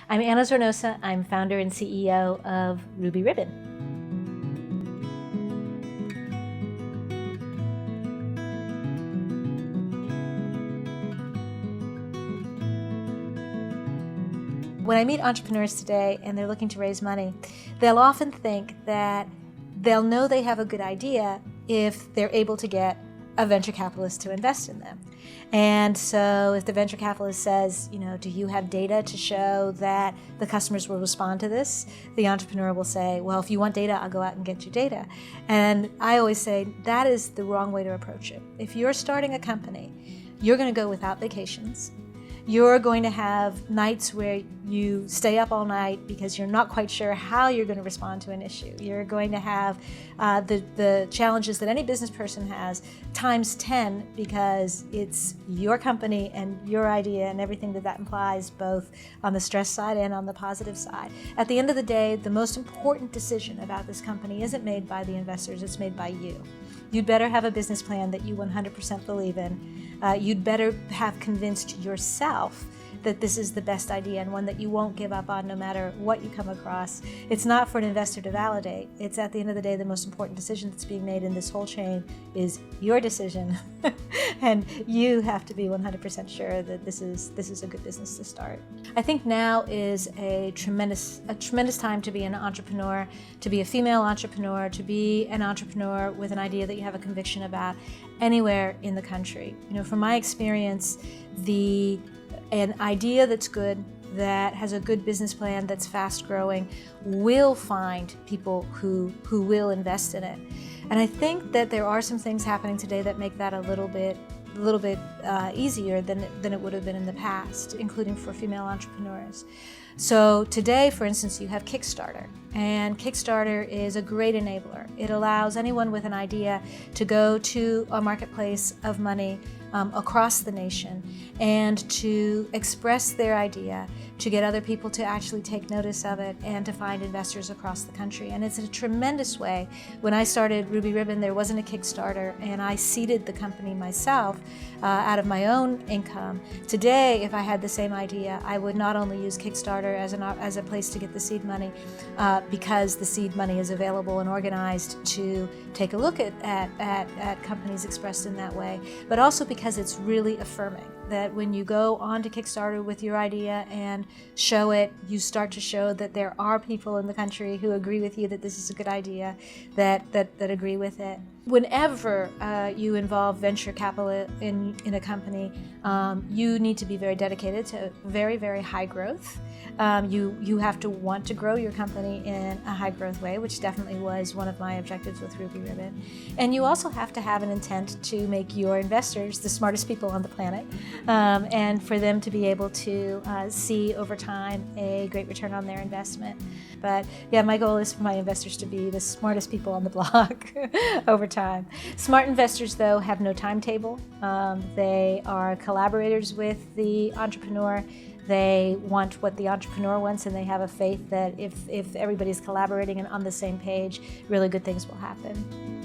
I'm Anna Zornosa. I'm founder and CEO of Ruby Ribbon. When I meet entrepreneurs today and they're looking to raise money, they'll often think that they'll know they have a good idea if they're able to get a venture capitalist to invest in them. And so if the venture capitalist says, do you have data to show that the customers will respond to this? The entrepreneur will say, well, if you want data, I'll go out and get you data. And I always say that is the wrong way to approach it. If you're starting a company, you're going to go without vacations. You're going to have nights where you stay up all night because you're not quite sure how you're going to respond to an issue. You're going to have the challenges that any business person has times 10 because it's your company and your idea and everything that implies, both on the stress side and on the positive side. At the end of the day, the most important decision about this company isn't made by the investors, it's made by you. You'd better have a business plan that you 100% believe in. You'd better have convinced yourself that this is the best idea and one that you won't give up on no matter what you come across. It's not for an investor to validate. It's at the end of the day, the most important decision that's being made in this whole chain is your decision. And you have to be 100% sure that this is a good business to start. I think now is a tremendous time to be an entrepreneur, to be a female entrepreneur, to be an entrepreneur with an idea that you have a conviction about anywhere in the country. From my experience, an idea that's good, that has a good business plan, that's fast growing, will find people who will invest in it. And I think that there are some things happening today that make that a little bit easier than it would have been in the past, including for female entrepreneurs. So today, for instance, you have Kickstarter, and Kickstarter is a great enabler. It allows anyone with an idea to go to a marketplace of money across the nation and to express their idea, to get other people to actually take notice of it, and to find investors across the country. And it's a tremendous way. When I started Ruby Ribbon, there wasn't a Kickstarter, and I seeded the company myself out of my own income. Today, if I had the same idea, I would not only use Kickstarter as a place to get the seed money, because the seed money is available and organized to take a look at companies expressed in that way, but also because it's really affirming that when you go onto Kickstarter with your idea and show it, you start to show that there are people in the country who agree with you that this is a good idea, that agree with it. Whenever you involve venture capital in a company, you need to be very dedicated to very, very high growth. You have to want to grow your company in a high growth way, which definitely was one of my objectives with Ruby Ribbon. And you also have to have an intent to make your investors the smartest people on the planet, and for them to be able to see over time a great return on their investment. But yeah, my goal is for my investors to be the smartest people on the block over time. Smart investors, though, have no timetable. They are collaborators with the entrepreneur. They want what the entrepreneur wants, and they have a faith that if everybody's collaborating and on the same page, really good things will happen.